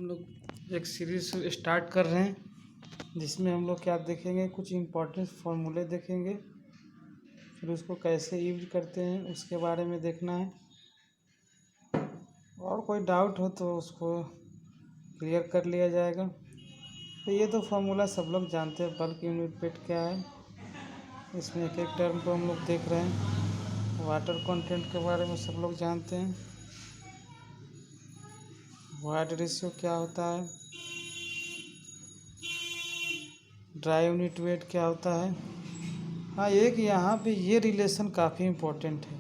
लोग एक series start कर रहे हैं जिसमें हम लोग क्या देखेंगे, कुछ इम्पोर्टेंट फार्मूले देखेंगे, फिर उसको कैसे यूज करते हैं उसके बारे में देखना है। और कोई डाउट हो तो उसको क्लियर कर लिया जाएगा। तो ये तो फार्मूला सब लोग जानते हैं, बल्क यूनिट वेट क्या है। इसमें एक एक टर्म को हम लोग देख रहे हैं। वाटर कंटेंट के बारे में सब लोग जानते हैं। वॉइड रेशियो क्या होता है, ड्राई यूनिट वेट क्या होता है। हाँ, एक यहाँ पे ये रिलेशन काफ़ी इम्पोर्टेंट है।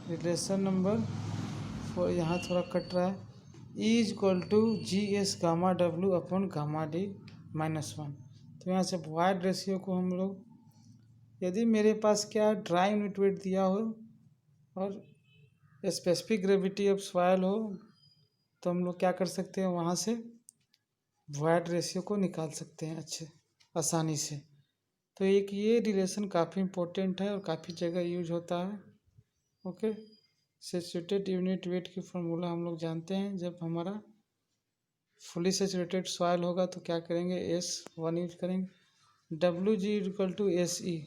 रिलेशन नंबर 4 यहाँ थोड़ा कट रहा है। E equal to G S gamma W upon gamma D -1। तो यहाँ से वॉइड रेशियो को हम लोग, यदि मेरे पास क्या ड्राई यूनिट वेट दिया हो और स्पेसिफिक ग्रेविटी ऑफ सॉइल हो, तो हम लोग क्या कर सकते हैं, वहाँ से वॉइड रेशियो को निकाल सकते हैं अच्छे आसानी से। तो एक ये रिलेशन काफ़ी इम्पोर्टेंट है और काफ़ी जगह यूज होता है। ओके, सैचुरेटेड यूनिट वेट की फार्मूला हम लोग जानते हैं। जब हमारा फुली सैचुरेटेड सॉइल होगा तो क्या करेंगे, S1 यूज करेंगे। Wg इक्वल टू SE,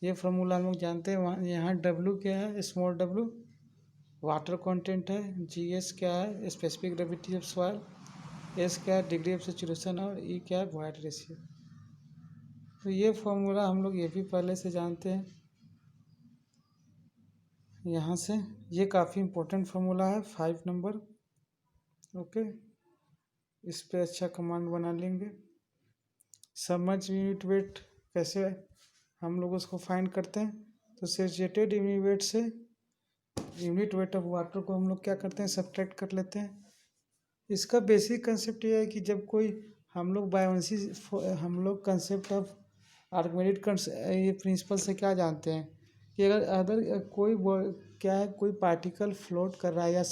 ये फार्मूला हम लोग जानते हैं। वहाँ यहाँ W क्या है, स्मॉल w वाटर कंटेंट है, GS क्या है specific gravity of soil, S क्या है डिग्री ऑफ सैचुरेशन और E क्या है वॉइड रेशियो। तो ये फार्मूला हम लोग ये भी पहले से जानते हैं। यहाँ से ये काफ़ी इम्पोर्टेंट फार्मूला है, 5 नंबर। ओके, इस पे अच्छा कमांड बना लेंगे। सबमर्ज यूनिट वेट कैसे हम लोग उसको फाइंड करते हैं, तो सैचुरेटेड यूनिट वेट से यूनिट वेट ऑफ वाटर को हम लोग क्या करते हैं, सब्ट्रैक्ट कर लेते हैं। इसका बेसिक कंसेप्ट ये है कि जब कोई हम लोग बायोन्सी, हम लोग कंसेप्ट ऑफ आर्किमिडीज ये प्रिंसिपल से क्या जानते हैं कि अगर कोई क्या है, कोई पार्टिकल फ्लोट कर रहा है या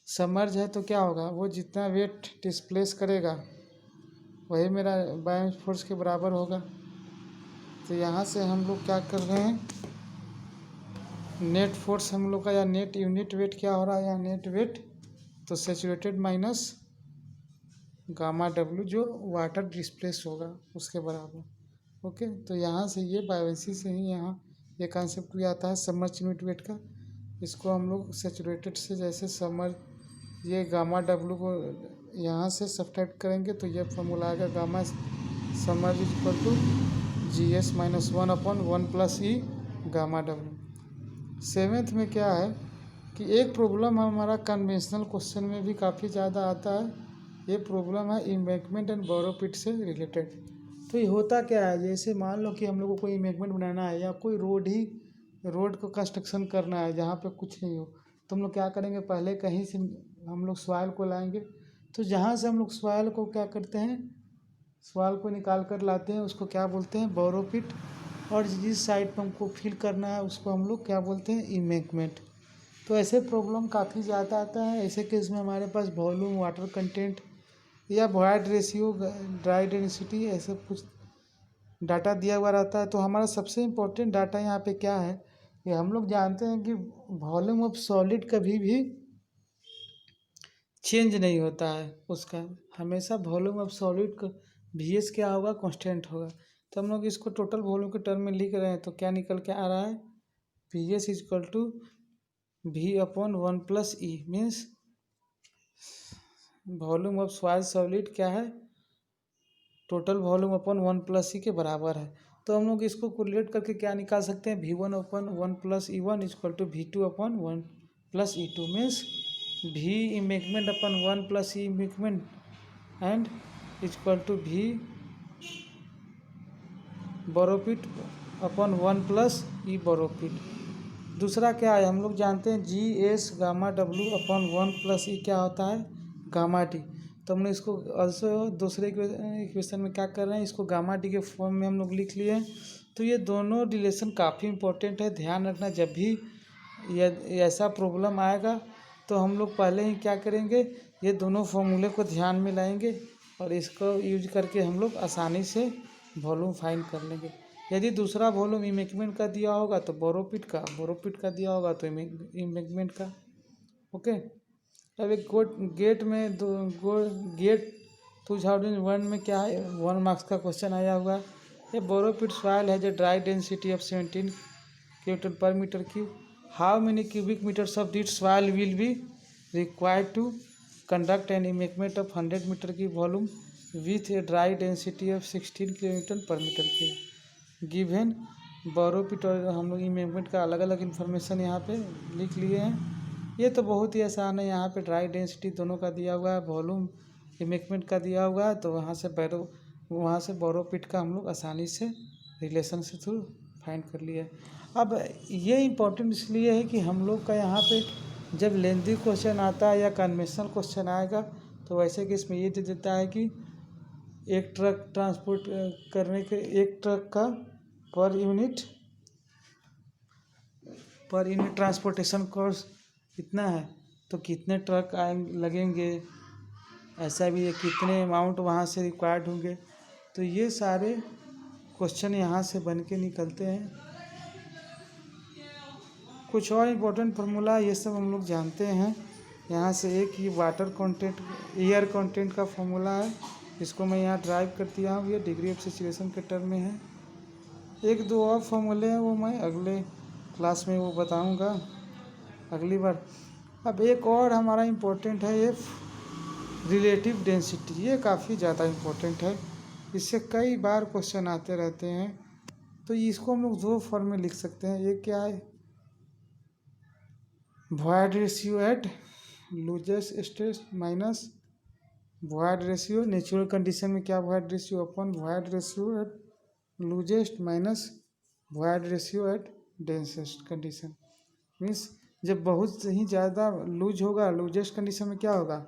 सबमर्ज है तो क्या होगा, वो जितना वेट डिस्प्लेस करेगा वही मेरा बायोन्स फोर्स के बराबर होगा। तो यहाँ से हम लोग क्या कर रहे हैं, नेट फोर्स हम लोग का या नेट यूनिट वेट क्या हो रहा है, या नेट वेट तो सैचुरेटेड माइनस गामा डब्ल्यू जो वाटर डिस्प्लेस होगा उसके बराबर। ओके, तो यहाँ से ये बायोन्सी से ही यहाँ ये कॉन्सेप्ट भी आता है सबमर्ज यूनिट वेट का। इसको हम लोग सैचुरेटेड से जैसे सबमर्ज ये गामा डब्ल्यू को यहाँ से सब्ट्रैक्ट करेंगे तो ये फॉर्मूला आएगा, gamma submerge equal to GS-1 upon 1 plus E gamma W. 7th में क्या है कि एक प्रॉब्लम हमारा कन्वेंशनल क्वेश्चन में भी काफ़ी ज़्यादा आता है। ये प्रॉब्लम है इम्बैंकमेंट एंड बोरो पिट से रिलेटेड। तो ये होता क्या है, जैसे मान लो कि हम लोग को कोई इम्बैंकमेंट बनाना है या कोई रोड को कंस्ट्रक्शन करना है जहाँ पे कुछ नहीं हो, तो हम लोग क्या करेंगे, पहले कहीं से हम लोग सॉइल को लाएंगे। तो जहाँ से हम लोग सॉइल को क्या करते हैं, सॉइल को निकाल कर लाते हैं, उसको क्या बोलते हैं, बोरो पिट। और जिस साइड पर हमको फिल करना है उसको हम लोग क्या बोलते हैं, इम्बैंकमेंट। तो ऐसे प्रॉब्लम काफ़ी ज़्यादा आता है। ऐसे केस में हमारे पास वॉल्यूम, वाटर कंटेंट या वॉइड रेशियो, ड्राई डेंसिटी, ऐसे कुछ डाटा दिया हुआ रहता है। तो हमारा सबसे इम्पोर्टेंट डाटा यहाँ पे क्या है, ये हम लोग जानते हैं कि वॉल्यूम ऑफ सॉलिड कभी भी चेंज नहीं होता है, उसका हमेशा वॉल्यूम ऑफ सॉलिड का VS क्या होगा, कांस्टेंट होगा। तो हम लोग इसको टोटल वॉल्यूम के टर्म में लिख रहे हैं तो क्या निकल के आ रहा है, VS equal to V upon 1 plus E means volume of solid क्या है, total volume upon 1 plus E के बराबर है। तो हम लोग इसको कोरिलेट करके क्या निकाल सकते हैं, V1 upon 1 plus E1 equal to V2 upon 1 plus E2 means V embankment upon 1 plus E embankment and equal to V borrow pit upon 1 plus E borrow pit. दूसरा क्या है, हम लोग जानते हैं GS gamma W upon 1 plus E क्या होता है, गामा डी। तो हमने इसको ऑल्सो दूसरे इक्वेशन में क्या कर रहे हैं, इसको गामा डी के फॉर्म में हम लोग लिख लिए हैं। तो ये दोनों रिलेशन काफ़ी इंपॉर्टेंट है, ध्यान रखना। जब भी ऐसा प्रॉब्लम आएगा तो हम लोग पहले ही क्या करेंगे, ये दोनों फॉर्मूले को ध्यान में लाएंगे और इसको यूज करके हम लोग आसानी से वॉल्यूम फाइंड कर लेंगे। यदि दूसरा वॉल्यूम इम्बैंकमेंट का दिया होगा तो बोरोपिट का दिया होगा तो इम्बैंकमेंट का। ओके, अब एक गेट में गेट 2001 में क्या है, 1 मार्क्स का क्वेश्चन आया हुआ है। ये बोरोपिट सॉइल है जो dry density of 17 Newton per meter cube. How many cubic meters of this soil will be required to conduct an embankment of 100 meter cube volume with a dry density of 16 Newton per meter cube? Given बोरोपिट और हम लोग embankment का अलग अलग information यहाँ पे लिख लिए हैं। ये तो बहुत ही आसान है, यहाँ पे ड्राई डेंसिटी दोनों का दिया हुआ है, वॉल्यूम embankment का दिया हुआ है, तो वहाँ से बोरोपिट का हम लोग आसानी से रिलेशन से थ्रू फाइंड कर लिए। अब ये इम्पोर्टेंट इसलिए है कि हम लोग का यहाँ पे जब लेंथी क्वेश्चन आता है या कन्वेंशनल क्वेश्चन आएगा तो वैसे कि इसमें ये दे देता है कि एक ट्रक ट्रांसपोर्ट करने के एक ट्रक का पर यूनिट ट्रांसपोर्टेशन कॉस्ट कितना है, तो कितने ट्रक लगेंगे, ऐसा भी है कितने अमाउंट वहाँ से रिक्वायर्ड होंगे। तो ये सारे क्वेश्चन यहाँ से बन के निकलते हैं। कुछ और इम्पोर्टेंट फार्मूला ये सब हम लोग जानते हैं। यहाँ से एक ही वाटर कंटेंट एयर कंटेंट का फार्मूला है, इसको मैं यहाँ ड्राइव कर दिया हूँ, ये डिग्री ऑफ सैचुरेशन के टर्म में है। एक दो और फार्मूले हैं वो मैं अगले क्लास में वो बताऊँगा अगली बार। अब एक और हमारा इम्पोर्टेंट है ये रिलेटिव डेंसिटी, ये काफ़ी ज़्यादा इम्पोर्टेंट है, इससे कई बार क्वेश्चन आते रहते हैं। तो इसको हम लोग दो फॉर्म में लिख सकते हैं। एक क्या है, void ratio at loosest state minus void ratio natural condition में क्या void ratio upon void ratio at loosest minus void ratio at densest condition. Means जब बहुत ही ज़्यादा लूज होगा, लूजेस्ट कंडीशन में क्या होगा,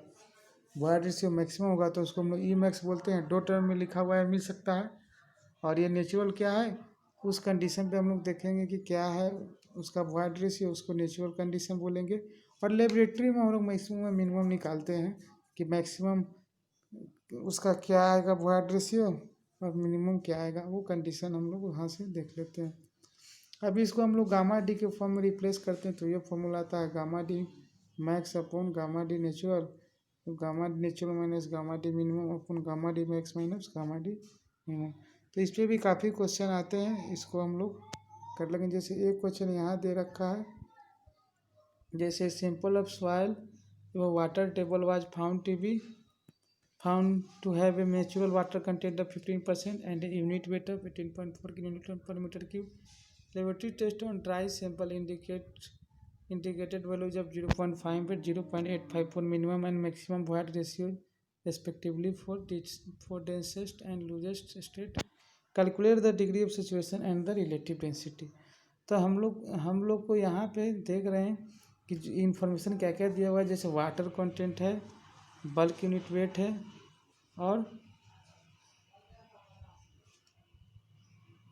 void रेशियो मैक्सिमम होगा, तो उसको हम लोग ई मैक्स बोलते हैं। दो टर्म में लिखा हुआ है, मिल सकता है। और ये नेचुरल क्या है, उस कंडीशन पे हम लोग देखेंगे कि क्या है उसका void रेशियो, उसको नेचुरल कंडीशन बोलेंगे। और लेबोरेटरी में हम लोग मैक्सिमम मिनिमम निकालते हैं कि मैक्सिमम उसका क्या आएगा void रेशियो और मिनिमम क्या आएगा, वो कंडीशन हम लोग वहाँ से देख लेते हैं। अभी इसको हम लोग गामा डी के फॉर्म में रिप्लेस करते हैं, तो ये फॉर्मूला आता है gamma D max upon gamma D natural, तो gamma D natural minus gamma D minimum upon gamma D max minus gamma D minimum. तो इस पर भी काफ़ी क्वेश्चन आते हैं, इसको हम लोग कर लेंगे। जैसे एक क्वेश्चन यहाँ दे रखा है, जैसे sample of soil water table was found to have a natural water content of 15% and unit weight of 18.4 kilonewton per metre cube. Laboratory test on dry sample indicated values of 0.58, 0.854 minimum and maximum void ratio respectively for densest and lowest state. Calculate the degree of saturation and the relative density. तो हम लोग को यहाँ पे देख रहे हैं कि इंफॉर्मेशन क्या क्या दिया हुआ है। जैसे वाटर कंटेंट है, बल्क यूनिट वेट है और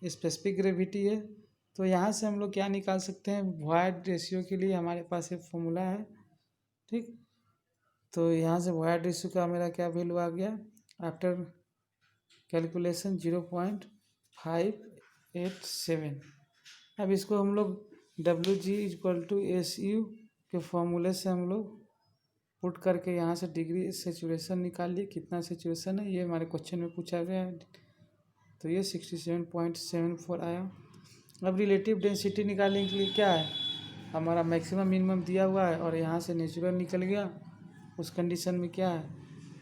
स्पेसिफिक ग्रेविटी है। तो यहाँ से हम लोग क्या निकाल सकते हैं, void रेशियो के लिए हमारे पास एक फॉर्मूला है, ठीक। तो यहाँ से void रेशियो का मेरा क्या वैल्यू आ गया आफ्टर कैलकुलेशन 0.587। अब इसको हम लोग Wg=SU के फॉर्मूले से हम लोग पुट करके यहाँ से डिग्री सेचुरेशन निकाल लिए, कितना सेचुरेशन है ये हमारे क्वेश्चन में पूछा गया है। तो ये 67.74 आया। अब रिलेटिव डेंसिटी निकालने के लिए क्या है, हमारा मैक्सिमम मिनिमम दिया हुआ है और यहाँ से नेचुरल निकल गया, उस कंडीशन में क्या है,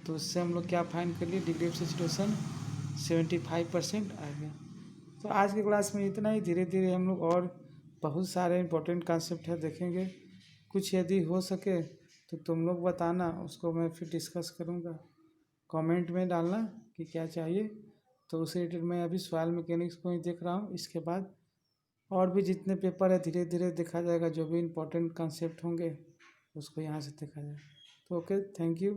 तो उससे हम लोग क्या फाइंड कर लिए, डिग्री ऑफ सैचुरेशन 75% आ गया। तो आज की क्लास में इतना ही। धीरे धीरे हम लोग और बहुत सारे इंपॉर्टेंट कॉन्सेप्ट है देखेंगे। कुछ यदि हो सके तो तुम लोग बताना, उसको मैं फिर डिस्कस करूँगा। कमेंट में डालना कि क्या चाहिए, तो उसे रिलेटेड मैं अभी सॉइल मैकेनिक्स को ही देख रहा हूँ। इसके बाद और भी जितने पेपर है धीरे धीरे देखा जाएगा, जो भी इम्पोर्टेंट कॉन्सेप्ट होंगे उसको यहाँ से देखा जाएगा। तो ओके, थैंक यू।